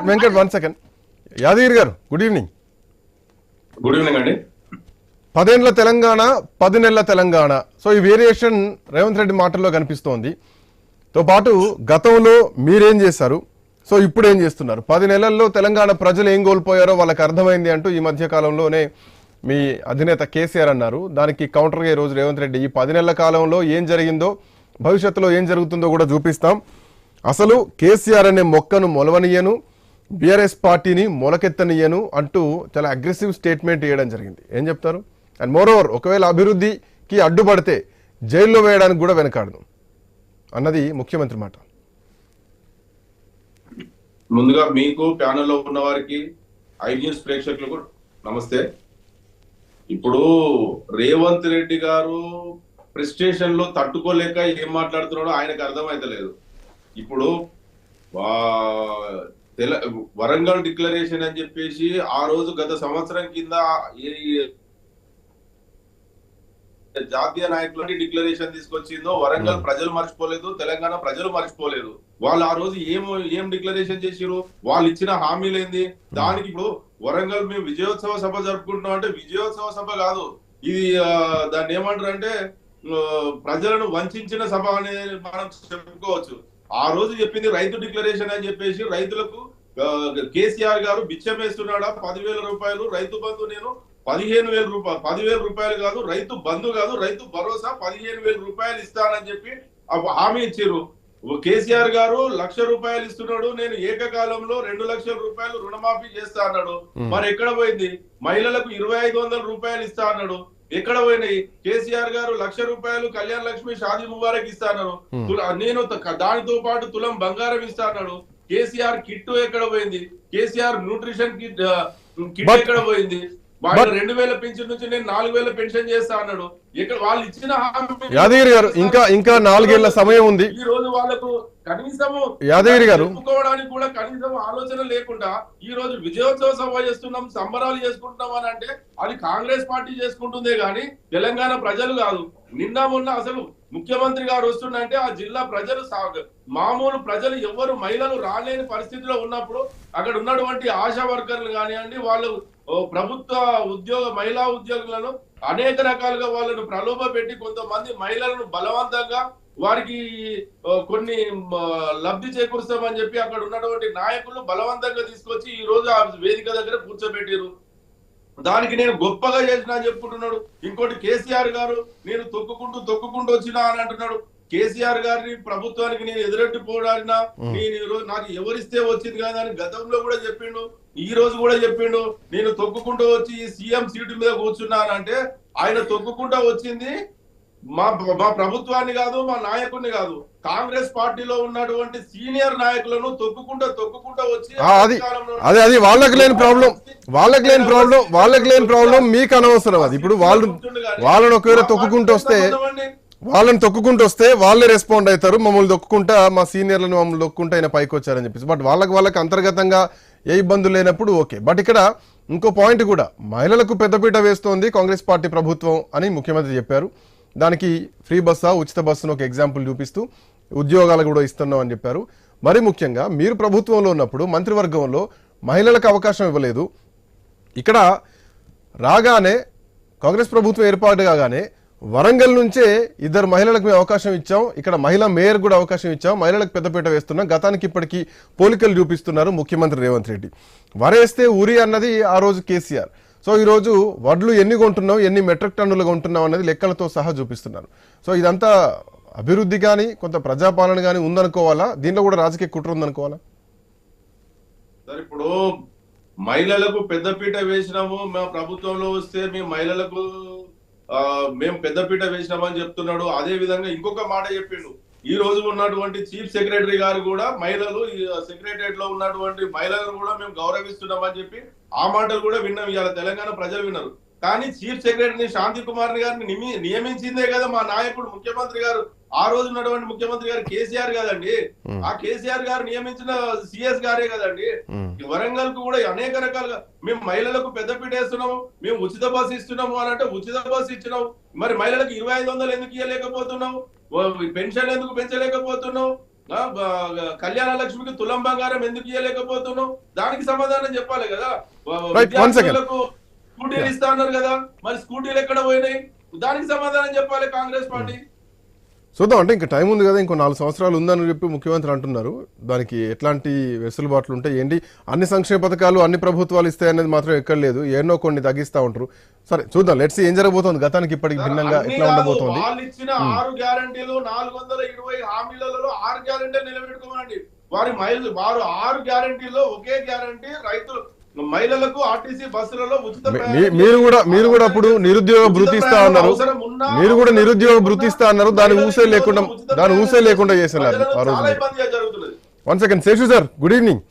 Venkat 1 second. Yadagiri గారు good evening. Good evening అండి. 10 ఏళ్ల తెలంగాణ, 10 నెలల తెలంగాణ. సో ఈ వేరియేషన్ రేవంత్ రెడ్డి మాటల్లో కనిపిస్తోంది. తో పాటు గతంలో మీరేం చేశారు, సో ఇప్పుడు ఏం చేస్తున్నారు, 10 నెలల్లో తెలంగాణ ప్రజలు ఏం కోల్పోయారో వాళ్ళకి అర్థమైంది అంటూ ఈ మధ్య కాలంలోనే మీ అధినేత కేసీఆర్ అన్నారు. దానికి కౌంటర్గా ఈరోజు రేవంత్ రెడ్డి ఈ 10 నెలల కాలంలో ఏం జరిగిందో, భవిష్యత్తులో ఏం జరుగుతుందో కూడా చూపిస్తాం, అసలు కేసీఆర్ అనే మొక్కను మొలవనియను, బీఆర్ఎస్ పార్టీని మొలకెత్తనియను అంటూ చాలా అగ్రెసివ్ స్టేట్మెంట్ ఇవ్వడం జరిగింది. ఏం చెప్తారు? అండ్ మోరోవర్ ఒకవేళ అభివృద్ధికి అడ్డుపడితే జైల్లో వేయడానికి కూడా వెనకాడను అన్నది ముఖ్యమంత్రి మాట. ముందుగా మీకు ప్యానెల్లో ఉన్న వారికి, ఐ న్యూస్ ప్రేక్షకులకు నమస్తే. ఇప్పుడు రేవంత్ రెడ్డి గారు ప్రెస్టేషన్ లో తట్టుకోలేక ఏం మాట్లాడుతున్నాడో ఆయనకు అర్థమైతలేదు. ఇప్పుడు వరంగల్ డిక్లరేషన్ అని చెప్పేసి ఆ రోజు గత సంవత్సరం కింద జాతీయ నాయకులని డిక్లరేషన్ తీసుకొచ్చిందో వరంగల్ ప్రజలు మర్చిపోలేదు, తెలంగాణ ప్రజలు మర్చిపోలేదు. వాళ్ళు ఆ రోజు ఏం డిక్లరేషన్ చేసిరు, వాళ్ళు ఇచ్చిన హామీలు ఏంది, దానికి ఇప్పుడు వరంగల్ మేము విజయోత్సవ సభ జరుపుకుంటున్నాం అంటే విజయోత్సవ సభ కాదు ఇది, దాన్ని ఏమంటారు అంటే ప్రజలను వంచిన సభ అనేది మనం చెప్పుకోవచ్చు. ఆ రోజు చెప్పింది రైతు డిక్లరేషన్ అని చెప్పేసి రైతులకు కేసీఆర్ గారు బిచ్చం వేస్తున్నాడా 10,000 రూపాయలు రైతు బంధు, నేను 15,000 రూపాయలు, 10,000 రూపాయలు కాదు, రైతు బంధు కాదు, రైతు భరోసా 15,000 రూపాయలు ఇస్తానని చెప్పి హామీ ఇచ్చారు. కేసీఆర్ గారు 1,00,000 రూపాయలు ఇస్తున్నాడు, నేను ఏకకాలంలో 2,00,000 రూపాయలు రుణమాఫీ చేస్తా అన్నాడు. మరి ఎక్కడ పోయింది? మహిళలకు 2,500 రూపాయలు ఇస్తా అన్నాడు, ఎక్కడ పోయినాయి? కేసీఆర్ గారు 1,00,000 రూపాయలు కళ్యాణ లక్ష్మి షాదీ ముబారక్ ఇస్తా అన్నారు, నేను దానితో పాటు తులం బంగారం ఇస్తా అన్నాడు. కేసీఆర్ కిట్ ఎక్కడ పోయింది? కేసీఆర్ న్యూట్రిషన్ కిట్ ఎక్కడ పోయింది? 2,000 పెన్షన్ నుంచి నేను 4,000 పెన్షన్ చేస్తా అన్నాడు. ఇక్కడ వాళ్ళు ఇచ్చిన యాదగిరి గారు ఇంకా 4 ఏళ్ల సమయం ఉంది. ఈ రోజు వాళ్ళకు కనీసము యాదగిరి గారు చెప్పుకోవడానికి కూడా కనీసం ఆలోచన లేకుండా ఈ రోజు విజయోత్సవ సభ చేస్తున్నాం, సంబరాలు చేసుకుంటున్నాం అని అంటే అది కాంగ్రెస్ పార్టీ చేసుకుంటుందే గాని తెలంగాణ ప్రజలు కాదు. నిన్న మొన్న అసలు ముఖ్యమంత్రి గారు వస్తుందంటే ఆ జిల్లా ప్రజలు, మామూలు ప్రజలు ఎవరు మహిళలు రాలేని పరిస్థితిలో ఉన్నప్పుడు అక్కడ ఉన్నటువంటి ఆశా వర్కర్లు కానివ్వండి, వాళ్ళు ప్రభుత్వ మహిళా ఉద్యోగులను అనేక రకాలుగా వాళ్ళను ప్రలోభ పెట్టి కొంతమంది మహిళలను బలవంతంగా వారికి కొన్ని లబ్ధి చేకూరుస్తామని చెప్పి అక్కడ ఉన్నటువంటి నాయకులు బలవంతంగా తీసుకొచ్చి ఈ రోజు ఆ వేదిక దగ్గర కూర్చోబెట్టారు. దానికి నేను గొప్పగా చేసిన అని చెప్పుకుంటున్నాడు. ఇంకోటి కేసీఆర్ గారు నేను తొక్కుకుంటూ వచ్చినా అని అంటున్నాడు. కేసీఆర్ గారిని ప్రభుత్వానికి నేను ఎదురెట్టిపోవడానినా, నేను ఈ రోజు నాకు ఎవరిస్తే వచ్చింది కదా అని గతంలో కూడా చెప్పిండు, ఈ రోజు కూడా చెప్పిండు. నేను తొక్కుకుంటూ వచ్చి సీఎం సీటు మీద కూర్చున్నానంటే ఆయన తొక్కుకుంటూ వచ్చింది మా ప్రభుత్వాన్ని కాదు, మా నాయకుడిని కాదు, కాంగ్రెస్ పార్టీలో ఉన్నటువంటి సీనియర్ నాయకులను తొక్కుకుంటూ వచ్చి అది వాళ్ళకి లేని ప్రాబ్లం మీకు అనవసరం. అది ఇప్పుడు వాళ్ళని ఒకవేళ తొక్కుకుంటూ వస్తే వాళ్ళే రెస్పాండ్ అవుతారు, మమ్మల్ని తొక్కుకుంటా, మా సీనియర్లను మమ్మల్ని తొక్కుంటా ఆయన పైకి వచ్చారని చెప్పేసి. బట్ వాళ్ళకి అంతర్గతంగా ఏ ఇబ్బందులు లేనప్పుడు ఓకే. బట్ ఇక్కడ ఇంకో పాయింట్ కూడా, మహిళలకు పెద్దపీట వేస్తోంది కాంగ్రెస్ పార్టీ ప్రభుత్వం అని ముఖ్యమంత్రి చెప్పారు. దానికి ఫ్రీ బస్సా, ఉచిత బస్సును ఒక ఎగ్జాంపుల్ చూపిస్తూ ఉద్యోగాలు కూడా ఇస్తున్నాం అని చెప్పారు. మరి ముఖ్యంగా మీరు ప్రభుత్వంలో ఉన్నప్పుడు మంత్రివర్గంలో మహిళలకు అవకాశం ఇవ్వలేదు. ఇక్కడ రాగానే కాంగ్రెస్ ప్రభుత్వం ఏర్పాటు కాగానే వరంగల్ నుంచే 2 మహిళలకు మేము అవకాశం ఇచ్చాం, ఇక్కడ మహిళా మేయర్ కూడా అవకాశం ఇచ్చాం, మహిళలకు పెద్దపీట వేస్తున్నాం. గతానికి ఇప్పటికీ పోలికలు చూపిస్తున్నారు ముఖ్యమంత్రి రేవంత్ రెడ్డి. వరేస్తే ఊరి అన్నది ఆ రోజు కేసీఆర్. సో ఈరోజు వడ్లు ఎన్ని కొంటున్నాం, ఎన్ని మెట్రిక్ టన్నులు కొంటున్నాం అన్నది లెక్కలతో సహా చూపిస్తున్నారు. సో ఇదంతా అభివృద్ధి కానీ కొంత ప్రజాపాలన కానీ ఉందనుకోవాలా, దీనిలో కూడా రాజకీయ కుట్ర ఉందనుకోవాలా? సార్ ఇప్పుడు మహిళలకు పెద్దపీట వేసినాము, మేము ప్రభుత్వంలో వస్తే మేము మహిళలకు మేము పెద్దపీట వేసినామని చెప్తున్నాడు. అదే విధంగా ఇంకొక మాట చెప్పిండు, ఈ రోజు ఉన్నటువంటి చీఫ్ సెక్రటరీ గారు కూడా మహిళలు సెక్రటరియట్ లో ఉన్నటువంటి మహిళలను కూడా మేము గౌరవిస్తున్నామని చెప్పి ఆ మాటలు కూడా విన్నాం. ఇవాళ తెలంగాణ ప్రజలు విన్నారు. కానీ చీఫ్ సెక్రటరీని శాంతి కుమార్ గారిని నియమించిందే కదా మా నాయకుడు ముఖ్యమంత్రి గారు. ఆ రోజు ఉన్నటువంటి ముఖ్యమంత్రి గారు కేసీఆర్ కదండి, ఆ కేసీఆర్ గారు నియమించిన సిఎస్ గారే కదండి. వరంగల్ కు కూడా అనేక రకాలుగా మేము మహిళలకు పెద్దపీట వేస్తున్నాము, మేము ఉచిత బస్సు ఇస్తున్నాము అని అంటే ఉచిత బస్సు ఇచ్చినావు, మరి మహిళలకు 2,500 ఎందుకు ఇవ్వలేకపోతున్నావు? పెన్షన్ ఎందుకు పెంచలేకపోతున్నావు? కళ్యాణ లక్ష్మికి తులం బంగారం ఎందుకు ఇవ్వలేకపోతున్నావు? దానికి సమాధానం చెప్పాలి కదా. Right, one second. విద్యార్థులకు స్కూటీలు ఇస్తా అన్నారు కదా, మరి స్కూటీలు ఎక్కడ పోయినాయి? దానికి సమాధానం చెప్పాలి కాంగ్రెస్ పార్టీ. చూద్దాం, అంటే ఇంకా టైం ఉంది కదా, ఇంకో 4 సంవత్సరాలు ఉందని చెప్పి ముఖ్యమంత్రి అంటున్నారు. దానికి ఎట్లాంటి వెసులుబాట్లు ఉంటాయి ఏంటి, అన్ని సంక్షేమ పథకాలు అన్ని ప్రభుత్వాలు ఇస్తాయి అనేది మాత్రం ఎక్కడ లేదు, ఏన్నో కొన్ని తగ్గిస్తా ఉంటారు. సరే చూద్దాం, లెట్స్ ఏం జరగబోతోంది, గతానికి ఇప్పటికి భిన్నంగా ఎట్లా ఉండబోతోంది. వాళ్ళు ఇచ్చిన 6 గ్యారంటీలు 420 హామీలలో 6 గ్యారంటీలు నిలబెట్టుకోమండి. వారు 6 గ్యారంటీలో ఒకే గ్యారంటీ రైతులు మహిళలకు ఆర్టీసీ బస్సులలో ఉచిత మీరు కూడా అప్పుడు నిరుద్యోగ భృతి ఇస్తా అన్నారు, మీరు కూడా నిరుద్యోగ భృతి ఇస్తా అన్నారు, దాని ఊసే లేకుండా చేసినారు ఆ రోజు. జరుగుతున్నది. One second Seshu sir, good evening.